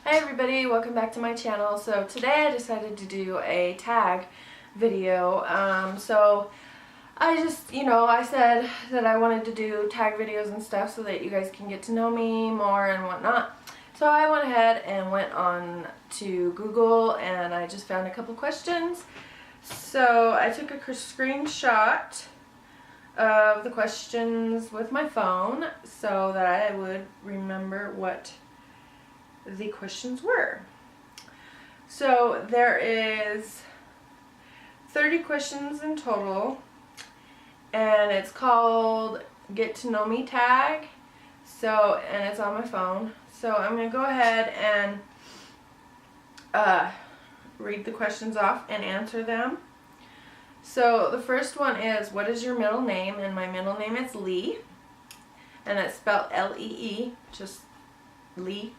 Hi everybody, welcome back to my channel. So today I decided to do a tag video. So I just, I said that I wanted to do tag videos and stuff so that you guys can get to know me more and whatnot. So I went ahead and went on to Google and I just found a couple questions. So I took a screenshot of the questions with my phone so that I would remember what the questions were. So there is 30 questions in total and it's called Get to Know Me Tag. So, and it's on my phone. So I'm going to go ahead and read the questions off and answer them. So the first one is, what is your middle name? And my middle name is Lee. And it's spelled L-E-E, just Lee.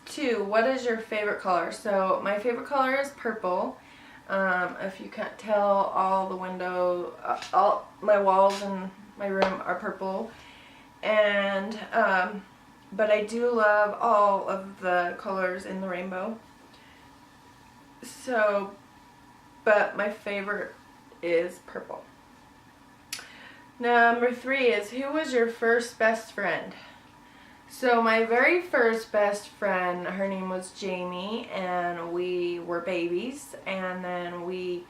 2, what is your favorite color? So my favorite color is purple. If you can't tell, all the window, all my walls in my room are purple. And, but I do love all of the colors in the rainbow. So, but my favorite is purple. Number 3 is, who was your first best friend? So my very first best friend, her name was Jamie, and we were babies, and then we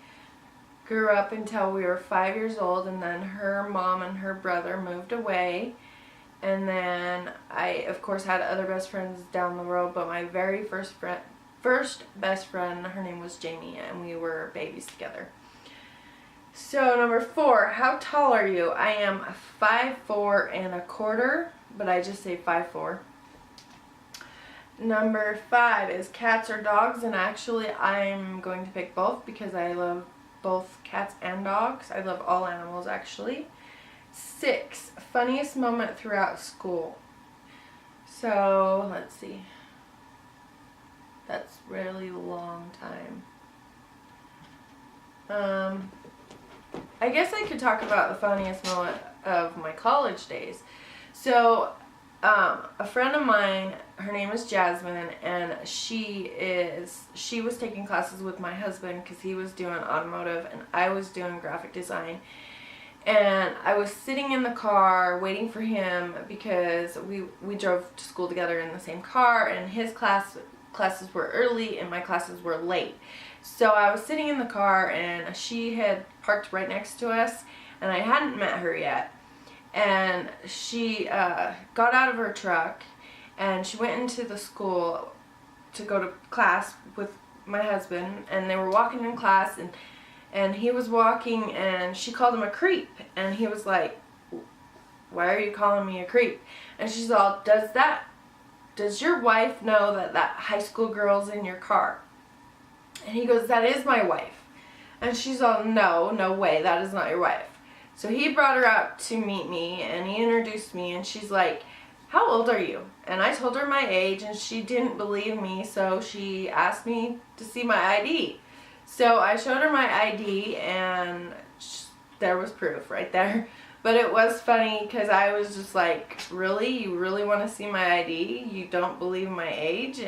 grew up until we were 5 years old, and then her mom and her brother moved away, and then I of course had other best friends down the road, but my very first best friend, her name was Jamie, and we were babies together. So number 4, how tall are you? I am 5'4" and a quarter. But I just say 5'4". Number 5 is cats or dogs, and actually I'm going to pick both because I love both cats and dogs. I love all animals actually. 6, funniest moment throughout school. So let's see. That's really a long time. I guess I could talk about the funniest moment of my college days. So, a friend of mine, her name is Jasmine, and she was taking classes with my husband because he was doing automotive and I was doing graphic design. And I was sitting in the car waiting for him because we drove to school together in the same car, and his classes were early and my classes were late. So I was sitting in the car and she had parked right next to us, and I hadn't met her yet. And she got out of her truck and she went into the school to go to class with my husband, and they were walking in class, and he was walking and she called him a creep, and he was like, why are you calling me a creep? And she's all, does your wife know that high school girl's in your car? And he goes, that is my wife. And she's all, no way, that is not your wife. So he brought her out to meet me, and he introduced me, and she's like, how old are you? And I told her my age, and she didn't believe me, so she asked me to see my ID. So I showed her my ID, and there was proof right there. But it was funny because I was just like, really? You really want to see my ID? You don't believe my age?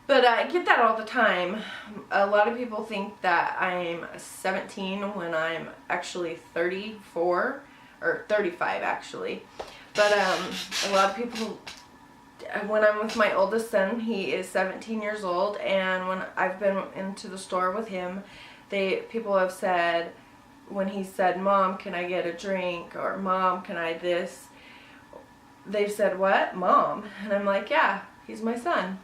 But I get that all the time. A lot of people think that I'm 17 when I'm actually 34, or 35 actually. But a lot of people, when I'm with my oldest son, he is 17 years old, and when I've been into the store with him, people have said, when he said, Mom, can I get a drink? Or Mom, can I this? They've said, what? Mom? And I'm like, yeah, he's my son.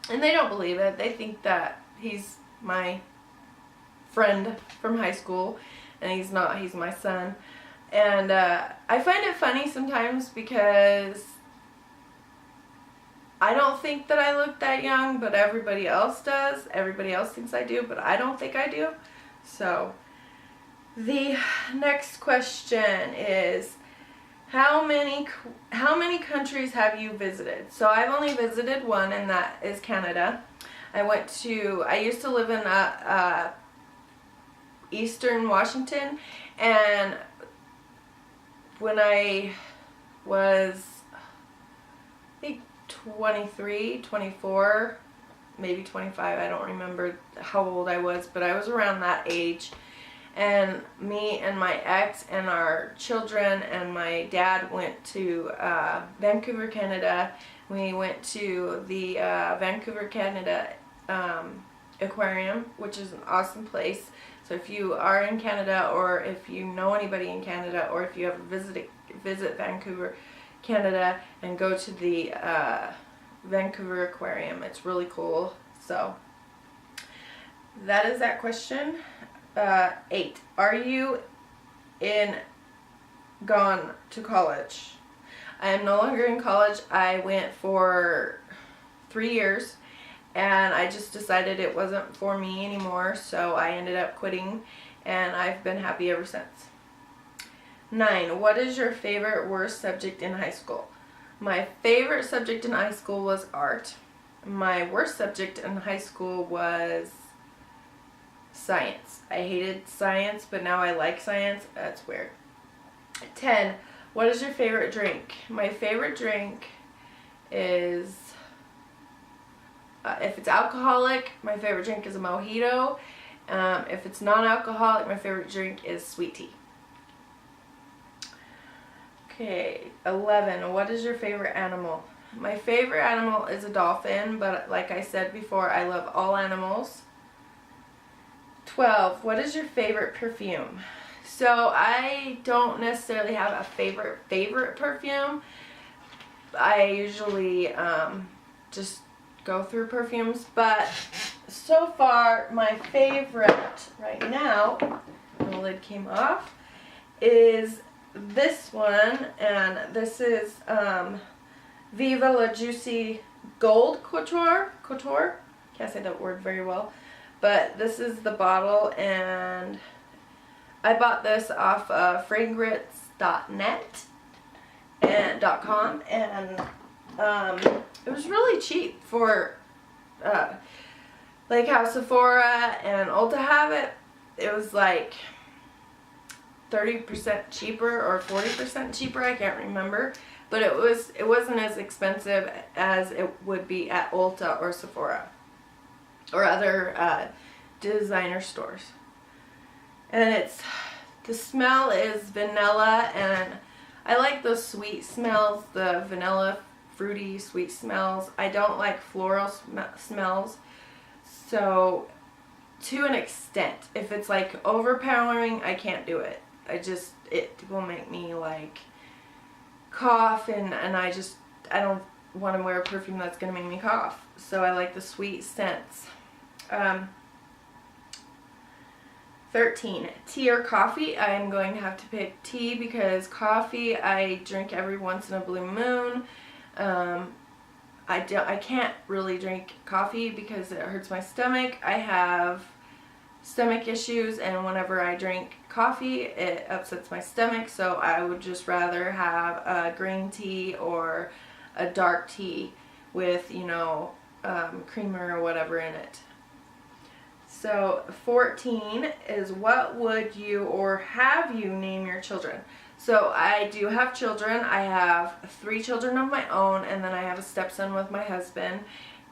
And they don't believe it. They think that he's my friend from high school, and he's not. He's my son. And I find it funny sometimes because I don't think that I look that young, but everybody else does. Everybody else thinks I do, but I don't think I do. So the next question is, how many countries have you visited? So I've only visited one, and that is Canada. I used to live in Eastern Washington, and when I was, I think 23, 24, maybe 25. I don't remember how old I was, but I was around that age. And me and my ex and our children and my dad went to Vancouver, Canada. We went to the Vancouver, Canada Aquarium, which is an awesome place. So if you are in Canada, or if you know anybody in Canada, or if you ever visit Vancouver, Canada, and go to the Vancouver Aquarium, it's really cool. So that is that question. 8. Are you gone to college? I am no longer in college. I went for 3 years. And I just decided it wasn't for me anymore, so I ended up quitting, and I've been happy ever since. 9. What is your favorite worst subject in high school? My favorite subject in high school was art. My worst subject in high school was science. I hated science, but now I like science. That's weird. 10. What is your favorite drink? My favorite drink is... if it's alcoholic, my favorite drink is a mojito. If it's non-alcoholic, my favorite drink is sweet tea. Okay, 11. What is your favorite animal? My favorite animal is a dolphin, but like I said before, I love all animals. 12. What is your favorite perfume? So I don't necessarily have a favorite perfume. I usually just go through perfumes, but so far my favorite right now, the lid came off, is this one, and this is Viva La Juicy Gold Couture, can't say that word very well, but this is the bottle, and I bought this off fragrance.net and .com, and it was really cheap for like how Sephora and Ulta have it. It was like 30% cheaper or 40% cheaper, I can't remember, but it wasn't as expensive as it would be at Ulta or Sephora or other designer stores. And the smell is vanilla, and I like those sweet smells, the vanilla fruity sweet smells. I don't like floral smells, so to an extent. If it's like overpowering, I can't do it. It will make me like cough, and I don't want to wear a perfume that's going to make me cough. So I like the sweet scents. 13. Tea or coffee? I'm going to have to pick tea, because coffee I drink every once in a blue moon. I can't really drink coffee because it hurts my stomach. I have stomach issues, and whenever I drink coffee, it upsets my stomach, so I would just rather have a green tea or a dark tea with, creamer or whatever in it. So 14 is, what would you or have you name your children? So I do have children. I have 3 children of my own, and then I have a stepson with my husband,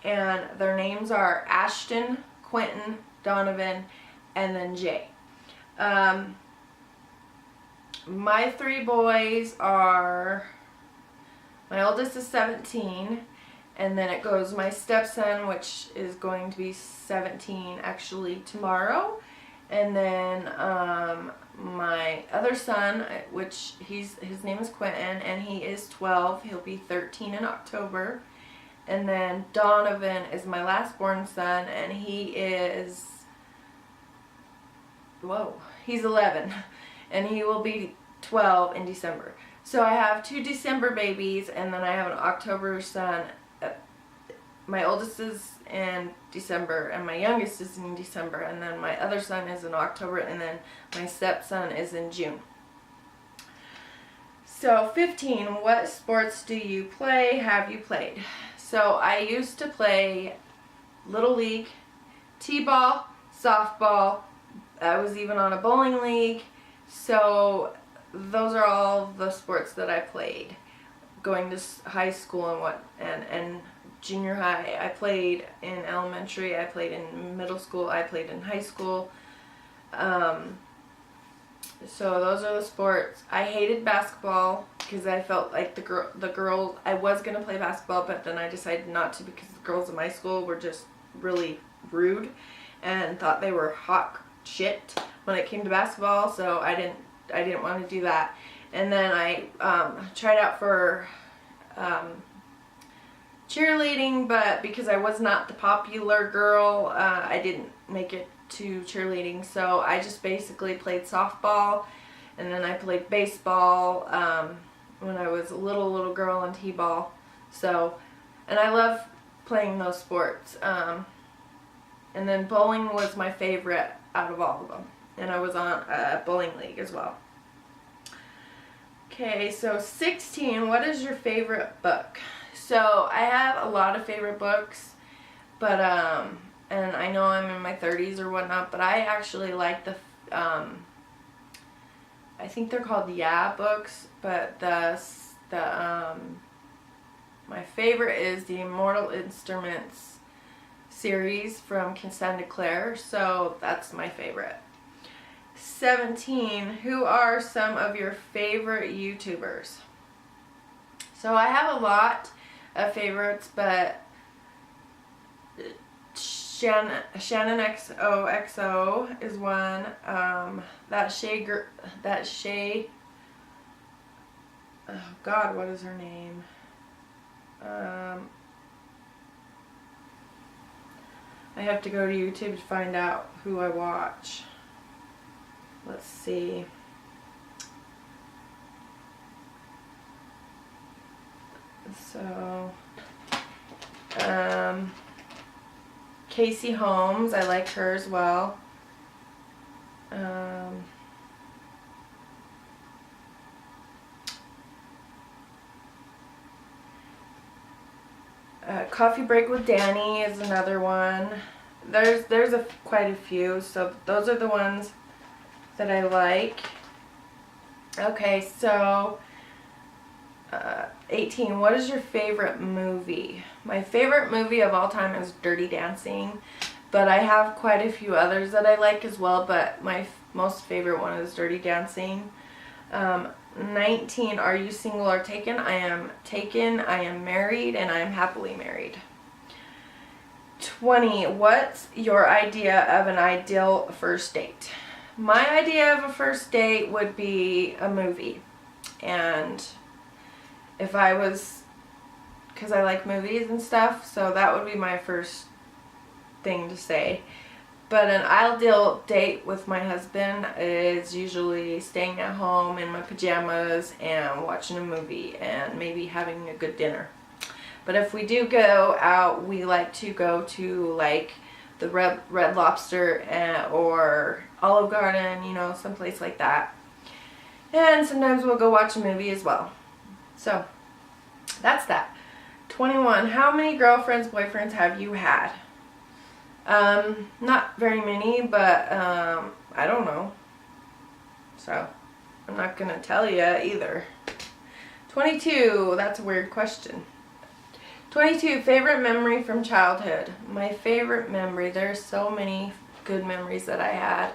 and their names are Ashton, Quentin, Donovan, and then Jay. My 3 boys are, my oldest is 17, and then it goes my stepson, which is going to be 17 actually tomorrow, and then my other son, which his name is Quentin, and he is 12. He'll be 13 in October. And then Donovan is my last born son, and he's 11, and he will be 12 in December. So I have 2 December babies, and then I have an October son. My oldest is in December, and my youngest is in December, and then my other son is in October, and then my stepson is in June. So 15, what sports do you play, have you played? So I used to play Little League, T-ball, softball. I was even on a bowling league. So those are all the sports that I played. going to high school and junior high. I played in elementary, I played in middle school, I played in high school. So those are the sports. I hated basketball because I felt like the girls, I was going to play basketball, but then I decided not to because the girls in my school were just really rude and thought they were hot shit when it came to basketball, so I didn't want to do that. And then I tried out for cheerleading, but because I was not the popular girl, I didn't make it to cheerleading, so I just basically played softball, and then I played baseball when I was a little girl, and t-ball. So, and I love playing those sports. And then bowling was my favorite out of all of them, and I was on a bowling league as well. Okay, so 16, what is your favorite book? So I have a lot of favorite books, but and I know I'm in my 30s or whatnot, but I actually like the, I think they're called Yeah books, but my favorite is the Immortal Instruments series from Cassandra Clare, so that's my favorite. 17, who are some of your favorite YouTubers? So I have a lot of favorites, but Shannon XOXO is one. That Shay, oh God, what is her name? I have to go to YouTube to find out who I watch. Let's see. So, Casey Holmes, I like her as well. Coffee Break with Danny is another one. There's quite a few, so those are the ones that I like. Okay, so 18, what is your favorite movie? My favorite movie of all time is Dirty Dancing, but I have quite a few others that I like as well, but my most favorite one is Dirty Dancing. 19, are you single or taken? I am taken, I am married, and I am happily married. 20, what's your idea of an ideal first date? My idea of a first date would be a movie, and if I was, because I like movies and stuff, so that would be my first thing to say. But an ideal date with my husband is usually staying at home in my pajamas and watching a movie and maybe having a good dinner. But if we do go out, we like to go to like the Red Lobster or Olive Garden, you know, someplace like that. And sometimes we'll go watch a movie as well. So, that's that. 21, how many girlfriends, boyfriends have you had? Not very many, but I don't know. So, I'm not going to tell you either. 22, that's a weird question. 22, favorite memory from childhood. My favorite memory, there's so many good memories that I had.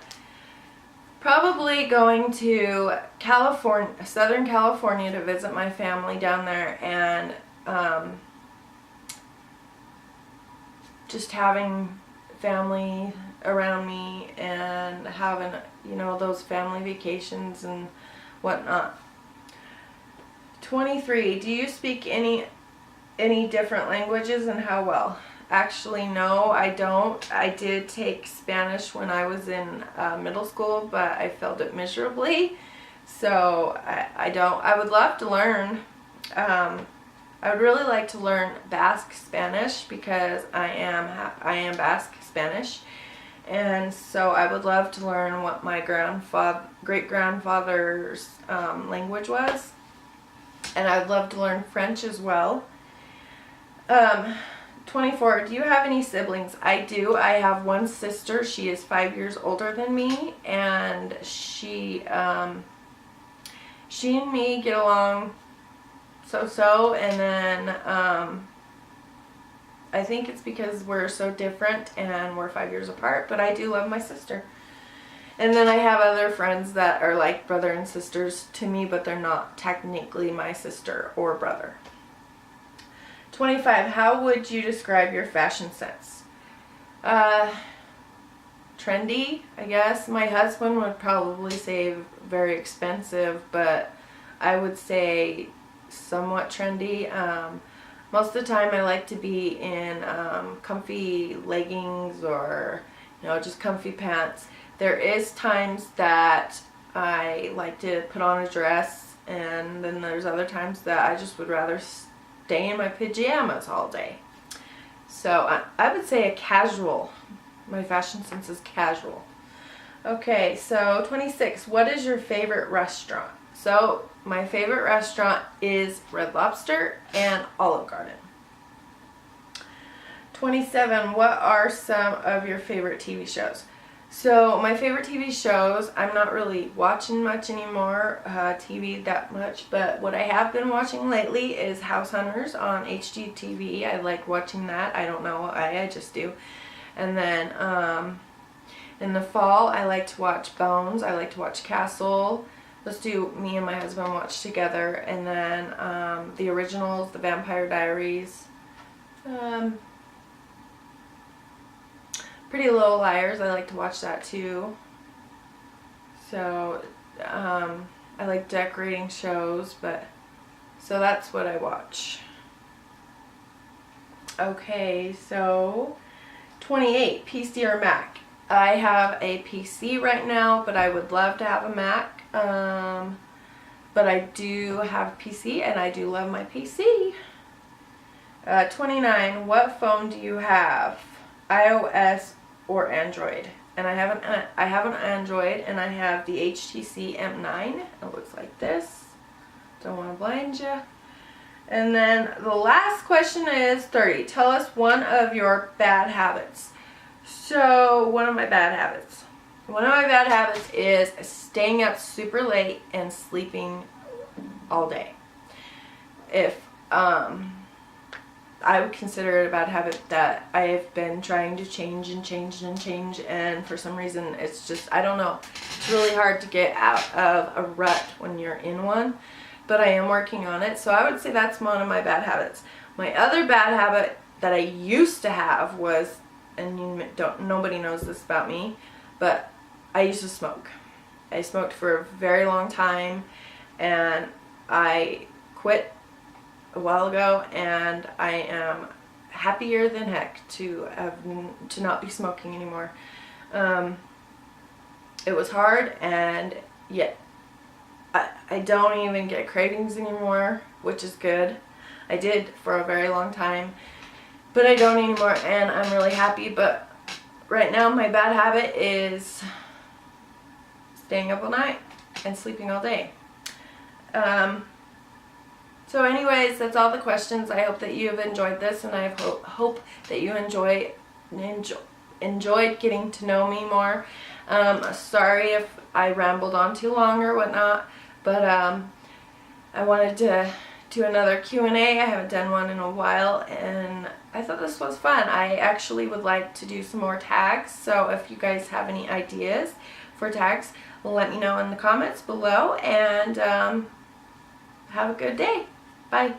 Probably going to California, Southern California, to visit my family down there, and just having family around me and having, you know, those family vacations and whatnot. 23, do you speak any different languages, and how well? Actually, no, I don't. I did take Spanish when I was in middle school, but I failed it miserably. So I don't. I would love to learn. I would really like to learn Basque Spanish because I am Basque Spanish, and so I would love to learn what my great grandfather's language was, and I'd love to learn French as well. 24, do you have any siblings? I do. I have one sister. She is 5 years older than me, and she and me get along so-so, and then I think it's because we're so different and we're 5 years apart, but I do love my sister. And then I have other friends that are like brother and sisters to me, but they're not technically my sister or brother. 25, how would you describe your fashion sense? Trendy, I guess. My husband would probably say very expensive, but I would say somewhat trendy. Most of the time I like to be in comfy leggings or, just comfy pants. There is times that I like to put on a dress, and then there's other times that I just would rather stay in my pajamas all day. So I would say a casual. My fashion sense is casual. Okay, so 26, what is your favorite restaurant? So my favorite restaurant is Red Lobster and Olive Garden. 27, what are some of your favorite TV shows? So my favorite TV shows, I'm not really watching much anymore, TV that much, but what I have been watching lately is House Hunters on HGTV. I like watching that. I don't know why, I just do. And then in the fall, I like to watch Bones. I like to watch Castle. Me and my husband watch together. And then the originals, The Vampire Diaries. Pretty Little Liars, I like to watch that too. So, I like decorating shows, so that's what I watch. Okay, so 28, PC or Mac? I have a PC right now, but I would love to have a Mac. But I do have a PC, and I do love my PC. 29, what phone do you have? iOS or Android? And I have an Android, and I have the HTC M9. It looks like this. Don't want to blind you. And then the last question is 30. Tell us one of your bad habits. So one of my bad habits is staying up super late and sleeping all day. If I would consider it a bad habit that I have been trying to change, and for some reason it's just, I don't know, it's really hard to get out of a rut when you're in one, but I am working on it. So I would say that's one of my bad habits. My other bad habit that I used to have was, and nobody knows this about me, but I used to smoke. I smoked for a very long time, and I quit a while ago, and I am happier than heck to not be smoking anymore. It was hard, and yet I don't even get cravings anymore, which is good. I did for a very long time, but I don't anymore, and I'm really happy. But right now my bad habit is staying up all night and sleeping all day. So anyways, that's all the questions. I hope that you have enjoyed this, and I hope that you enjoyed getting to know me more. Sorry if I rambled on too long or whatnot, but I wanted to do another Q&A. I haven't done one in a while, and I thought this was fun. I actually would like to do some more tags, so if you guys have any ideas for tags, let me know in the comments below, and have a good day. Bye.